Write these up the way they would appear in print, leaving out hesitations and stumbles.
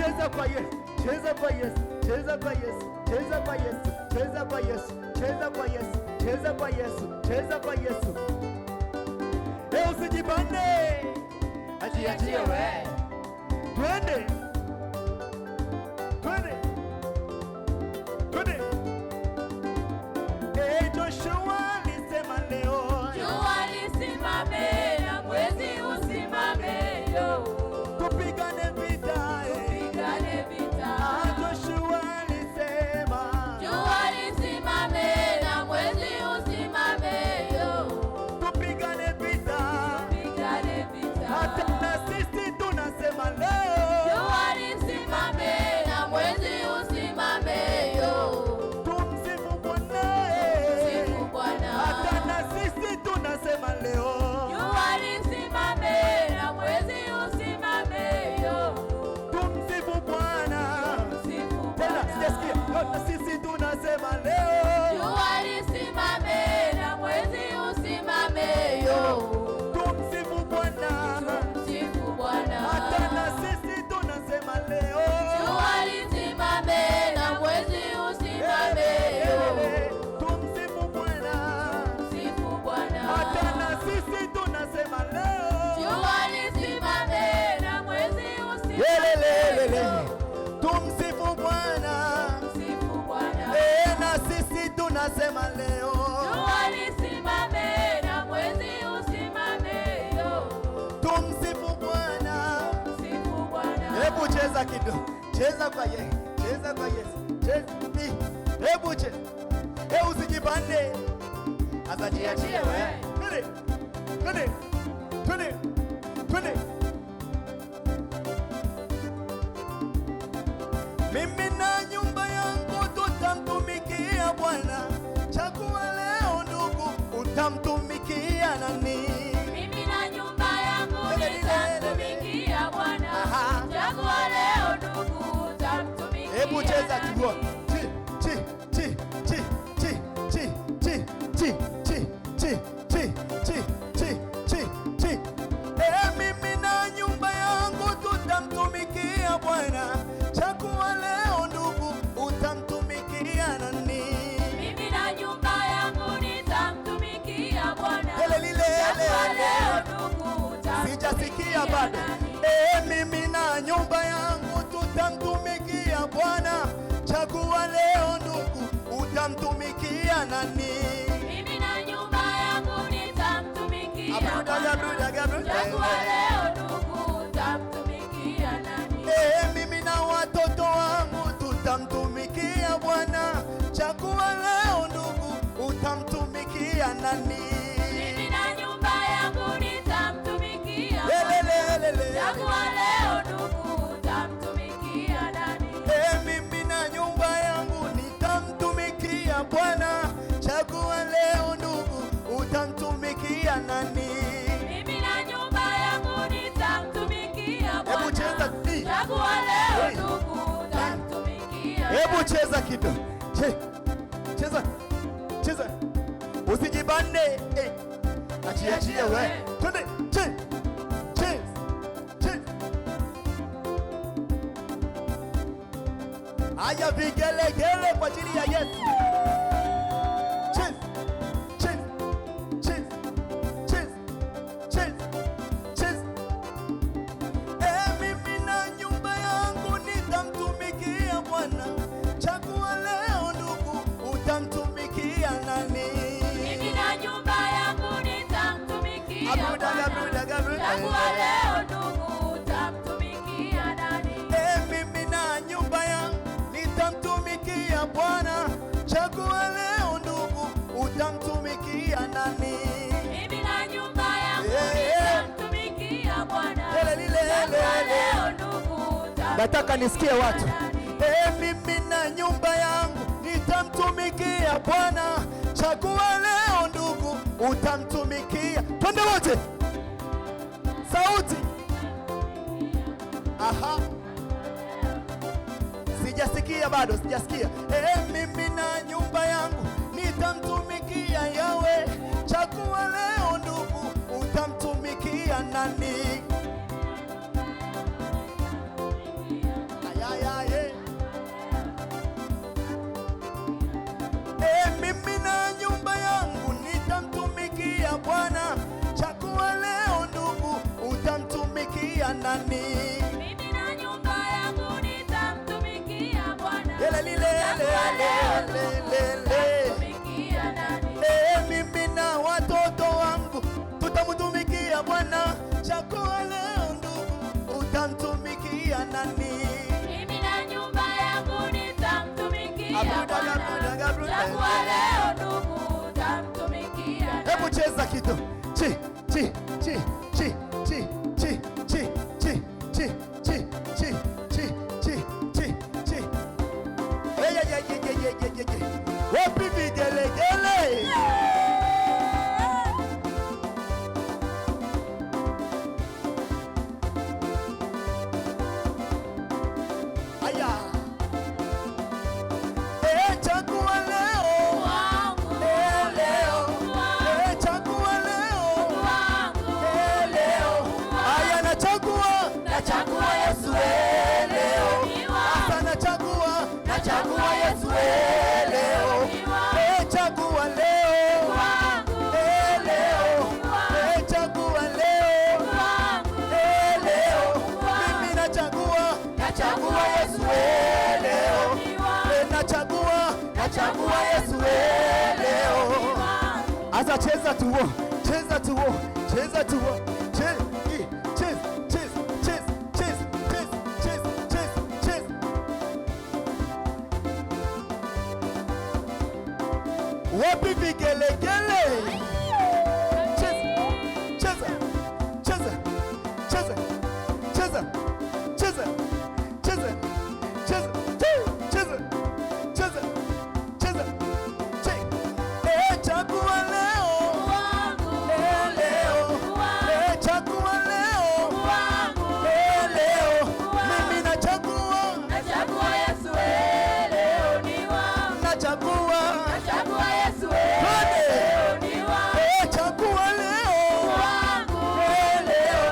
cheza kwa Yesu, cheza kwa Yesu, cheza kwa Yesu, cheza kwa Yesu, cheza kwa Yesu, cheza kwa Yesu, cheza kwa Yesu, cheza kwa Yesu. Usijibane, ajiachie wewe. Twende, twende, twende. Joshua alisema leo, jua lisimame na mwezi usimame, yo tupigane vita, tupigane vita. Joshua alisema, jua lisimame na mwezi usimame, yo tupigane vita, tupigane vita. hata na sisi tunasema leo, jua lisimame na mwezi usimame, yo tumsifu Bwana. sifu Bwana. Hata na sisi tunasema leo, jua lisimame na mwezi usimame, yo tumsifu Bwana. sifu Tena Bwana. sijasikia. Hata sisi tunasema leo, jua lisimame na mwezi usimame, yo tumsifu Bwana. sifu Bwana. Hata na sisi tunasema leo, jua lisimame na mwezi usimame, yo tumsifu Bwana. sifu Bwana. Hata na sisi tunasema leo, jua lisimame na mwezi usimame, yo tumsifu Bwana. sifu Bwana. Na sisi tunasema leo, jua lisimame na mwezi usimame, yo tumsifu Bwana. sifu Bwana. Hebu cheza kidogo, cheza kwa Yesu, cheza kwa Yesu, cheza. Hebu cheza, usijibane, asajiachie wewe. Twende, twende, twende, twende. Mimi na nyumba yangu tutamtumikia Bwana. Chagua leo ndugu, utamtumikia nani? Mimi na nyumba yangu nitamtumikia Bwana. Chagua leo ndugu, utamtumikia Hebu cheza nani? kidogo. Chi chi chi chi chi chi chi chi chi chi chi chi chi chi chi. Mimi na nyumba yangu tutamtumikia Bwana. Chagua leo ndugu, utamtumikia nani? Mimi na nyumba yangu nitamtumikia Bwana. Lele. Chagua leo ndugu, utamtumikia Sijasikia bado. nani? Mimi na nyumba yangu tutamtumikia Bwana. Chagua leo ndugu, utamtumikia nani? Mimi na nyumba yangu nitamtumikia Abruda, Bwana. abruda, abruda. Chagua leo ndugu, utamtumikia nani? Mimi na watoto wangu tutamtumikia Bwana. Chagua leo ndugu, utamtumikia nani? Mimi na nyumba yangu nitamtumikia Lele. chagua leo ndugu, utamtumikia nani? Mimi na nyumba yangu nitamtumikia Bwana. Chagua leo ndugu, utamtumikia nani? Mimi na nyumba yangu nitamtumikia Hebu cheza. Bwana. Chagua leo ndugu, utamtumikia nani? Hebu cheza kidogo. Cheza. Cheza. Usijibane. Achiachie wewe. Twende. Aya, vigelegele kwa ajili ya Yesu. Mimi na nyumba yangu nitamtumikia Bwana. Chagua leo ndugu, utamtumikia nani? Mimi na nyumba yangu nitamtumikia Abruda, Bwana. abruda, abruda. Chagua leo ndugu, utamtumikia nani? Mimi na nyumba yangu nitamtumikia Bwana. Chagua leo ndugu, utamtumikia nani? Mimi na nyumba yangu Yeah. nitamtumikia Bwana. Lele. Chagua leo ndugu, utamtumikia Nataka nisikie watu. nani? Mimi na nyumba yangu nitamtumikia Bwana. Chagua leo ndugu, utamtumikia. Twende wote, sauti. Aha, sijasikia bado, sijasikia. Mimi na nyumba yangu nitamtumikia Yawe. Chagua leo ndugu, utamtumikia nani? Chagua leo ndugu, utamtumikia nani? Hebu cheza kitu. Chi chi chi chi chi chi chi chi chi chi chi chi chi chi chi. Wapi vigelegele? Aya. Chagua leo Wangu, leo. Chagua leo leo. Aya, nachagua Yesu leo. Sasa nachagua Yesu leo. Chagua leo leo. Chagua leo leo. Mimi nachagua Yesu leo. Nachagua Yesu leo. Asa cheza tuo, cheza tuo, cheza tuo. Wapi vigelegele? Cheza. Chagua leo leo. Chagua leo leo. Mimi nachagua Yesu leo ni wangu. nachagua Chagua Yesu leo ni wangu. chagua leo leo.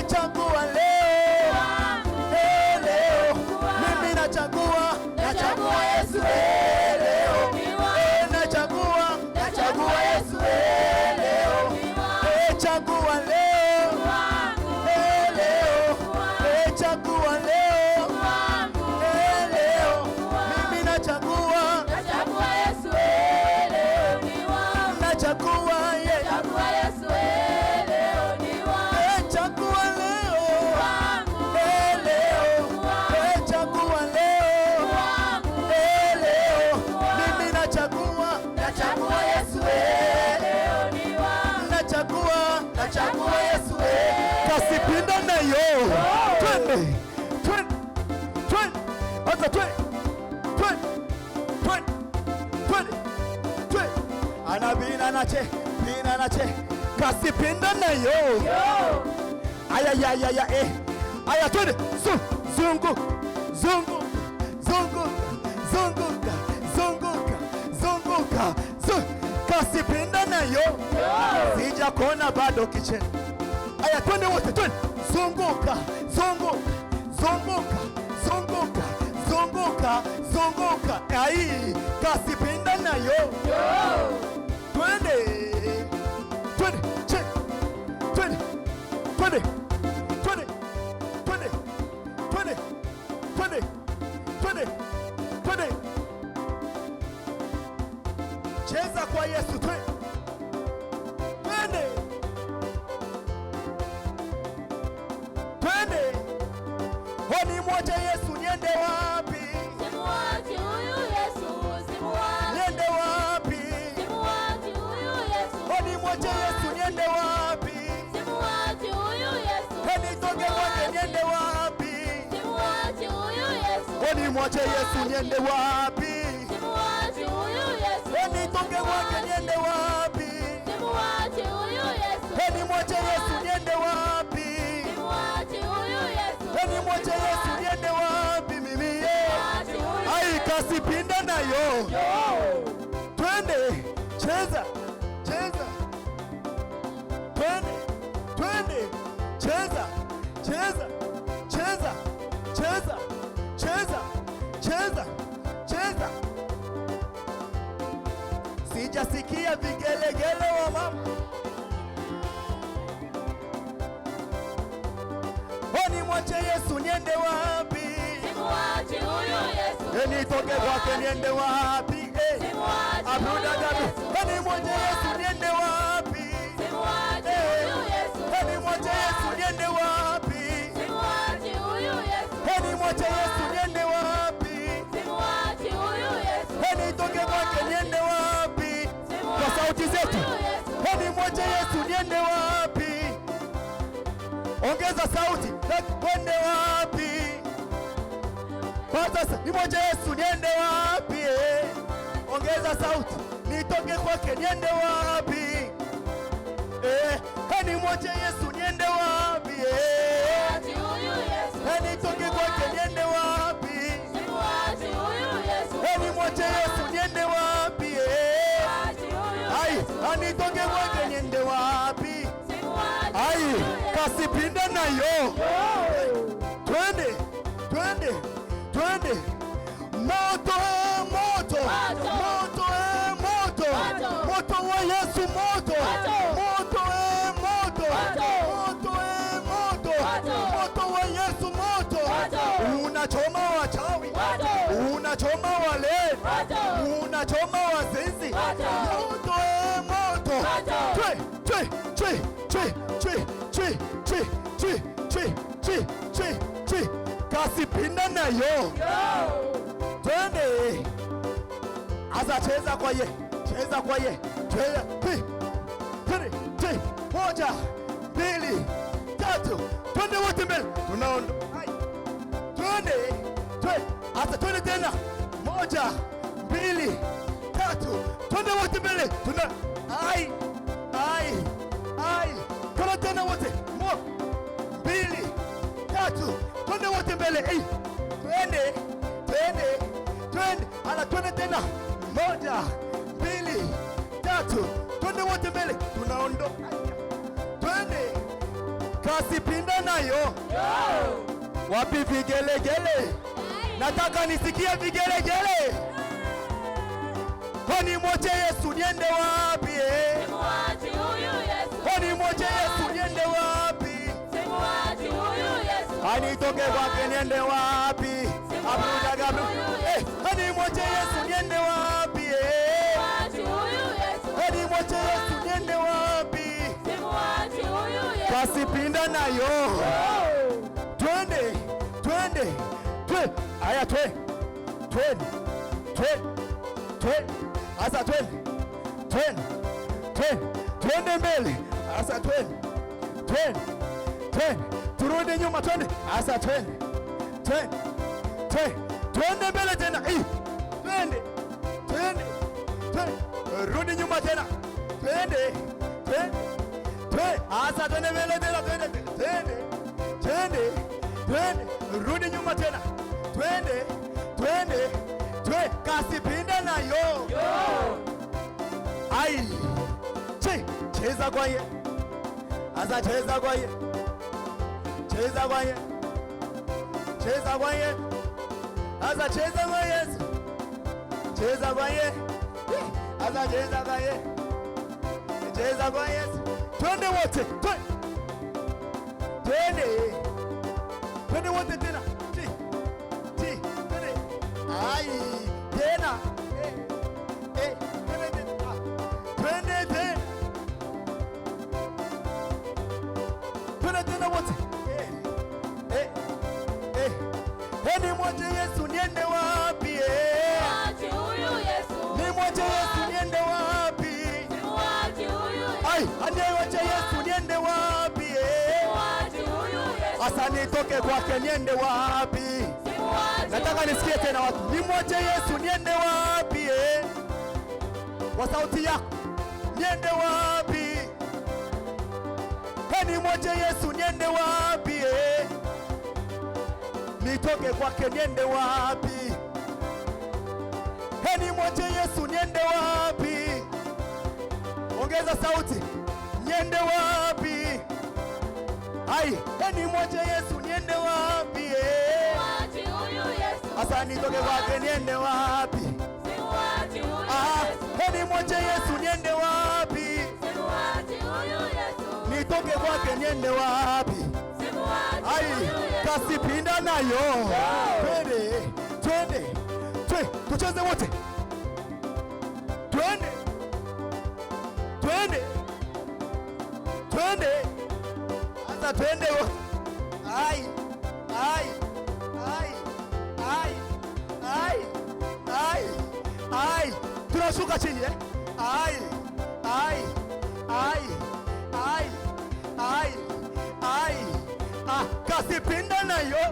Chagua leo mimi nachagua Yesu leo. Nachagua Yesu leo. Chagua leo leo. Chagua leo leo. Mimi nachagua nachagua Yesu leo ni wangu. chagua leo leo. Chagua leo leo. Mimi nachagua Yesu leo ni wangu. nachagua Yesu leo. Kasipinda nayo. Twende. Anza twende. Anabina nache. Kasipinda nayo. Aya aya twende. Zunguka. Kasipinda nayo. Sijakona bado kicheni. Aya twende wote twende. Zunguka. Ai, kasipinda nayo. Twende. Cheza kwa Yesu twende. Honi mwache Yesu niende wapi? Simuachi huyu Yesu, simuachi. Niende wapi? Simuachi huyu Yesu. Honi mwache Yesu niende wapi? Simuachi huyu Yesu. Honi toke kwake niende wapi? Simuachi huyu Yesu. Honi mwache Yesu niende wapi? Simuachi huyu Yesu. Honi toke kwake niende wapi? Simuachi huyu Yesu. Honi mwache Yesu niende wapi? Simuachi huyu Yesu. Honi mwache Yesu niende wapi mimi? Simuachi huyu Ai, kasipinda nayo. Twende. Cheza. Twende. Cheza. Sijasikia vigelegele wa mama. Honi mwache Yesu niende wapi? Simuachi huyu Yesu. Nitoke kwake niende wapi? Simuachi Abruda huyu gabi. Yesu. Honi mwache Yesu niende wapi? Simuachi huyu Yesu. Honi mwache Yesu niende wapi? Simuachi huyu Yesu. Honi mwache Yesu niende wapi? Simuachi huyu Yesu. Honi toke nimwache Yesu niende wapi? Ongeza sauti, twende wapi? Kwa sasa nimwache Yesu niende wapi? Ongeza sauti, nitoke kwake niende wapi? Nimwache Yesu niende wapi? Nitoke kwake niende wapi? Nimwache Yesu niende wapi? Nitoke kwake niende wapi? Kasipinda nayo. Twende, twende, twende. Moto, moto, moto, moto, moto wa Yesu, moto, moto, moto, moto, moto, moto wa Yesu, moto. Unachoma wachawi, unachoma wale, unachoma wazinzi. Moto, moto. Twe, twe, twe, twe, twe, twe, twe, twe, twe, twe, twe, twe. Kasipinda nayo. Twende. Asa cheza kwa ye. Cheza kwa ye. Cheza. Twende. Moja, mbili, tatu. Twende wote mbele. Tunaondo. Twende. Twende. Asa twende tena. Moja, mbili, tatu. Twende wote mbele. Tuna. Twende tena wote. Mbili, tatu. Twende wote mbele. Twende. Twende. Twende. Ala twende tena. Moja, mbili, tatu. Twende wote mbele. Tunaondoka. Twende. Kasipinda nayo. Wapi vigelegele? Nataka nisikie vigelegele. Kwani mwache Yesu niende wapi? Kwani mwache Yesu niende wapi? Nitoke kwake niende wapi? Kwani mwache Yesu niende wapi? Kwani mwache Yesu niende wapi? Kasipinda nayo. Twende, twende, twende. Aya twende. Twende, twende, twende. Asa twende. Twende, twende. Twende mbele. Asa twende. Twende, twende. Turudi nyuma twende. Asa twende. Twende, twende. Twende mbele tena. Twende, twende, twende. Rudi nyuma tena. Twende, twende, twende. Asa twende mbele tena. Twende, twende, twende, twende. Rudi nyuma tena. Twende, twende, twende. Kasipinda nayo. Cheza kwa ye. Asa cheza kwa ye. Cheza kwa ye. Cheza kwa ye. Asa cheza kwa Yesu. Cheza kwa ye. Asa cheza kwa ye. Cheza kwa Yesu. Twende wote. Twende. Twende wote tena. Twende. Tena. Twende tena. Twende tena wote. Nimwache Yesu niende wapi? Nimwache Yesu niende wapi? Nimwache Yesu niende wapi? Asa nitoke kwake niende wapi? Nataka nisikie tena watu. Nimwache Yesu niende wapi? Kwa sauti yako. Niende wapi? Nimwache Yesu niende wapi? Nitoke kwake niende wapi? Nimwache Yesu niende wapi? Ongeza sauti. Niende wapi? Nimwache Yesu niende wapi? Asa nitoke kwake niende wapi? Nimwache Yesu niende wapi? Nitoke kwake niende wapi? Kasipinda nayo. Twende, twende, twende. Tucheze wote. Twende, twende, twende. Asa twende wote. Tunashuka chini. ai, ai, ai, ai, kasipinda nayo.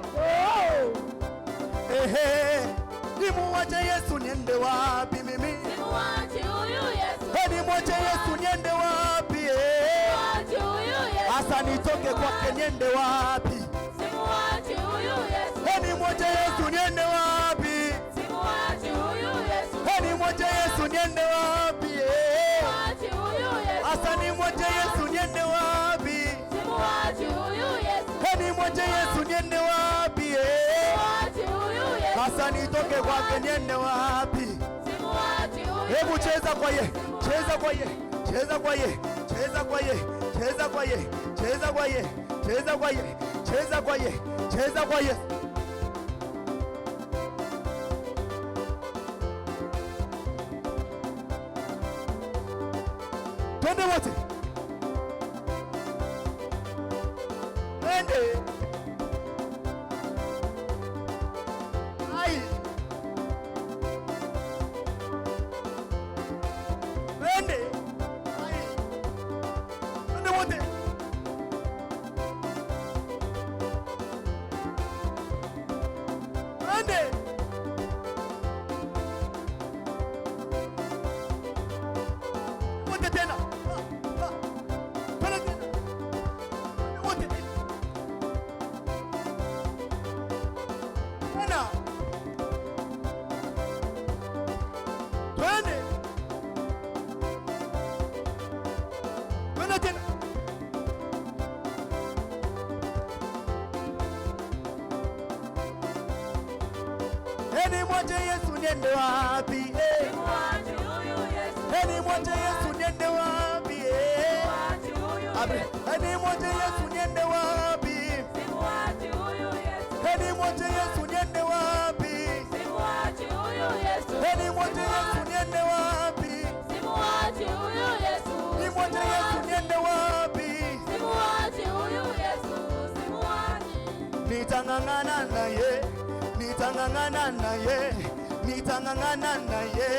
Nimuache Yesu niende wapi mimi? Simuache huyu Yesu. Nimuache Yesu niende wapi? Simuache huyu Yesu. Asa nitoke kwake niende wapi? Simuache huyu Yesu. Nimuache Yesu niende wapi? Simuache huyu Yesu. Nimuache Yesu niende wapi? Simuache huyu Yesu. Asa nimuache Yesu niende wapi? Simuache huyu Yesu. Nimuache Yesu niende wapi? Simuache huyu Yesu. Asa nitoke kwake niende wapi? Simuache huyu. Hebu cheza kwa ye, cheza kwa ye, cheza kwa ye, cheza kwa ye, cheza kwa ye, cheza kwa ye, cheza kwa ye, cheza kwa ye, cheza kwa ye. Twende wote. Twende. Ai. Twende. Ai. Twende wote. Twende. Wote tena. Twende tena. Wote tena. Tena. Twende. Twende tena. Nimwache Yesu niende wapi? Simuache huyu Yesu. Nimwache Yesu niende wapi? Simuache huyu Yesu. Nimwache Yesu niende wapi? Simuache huyu Yesu. Nimwache Yesu niende wapi? Simuache huyu Yesu. Nimwache Yesu niende wapi? Simuache huyu Yesu. Nimwache Yesu niende wapi? Simuache huyu Yesu. Simuache. Nitang'ang'ana naye, nitang'ang'ana naye, nitang'ang'ana naye,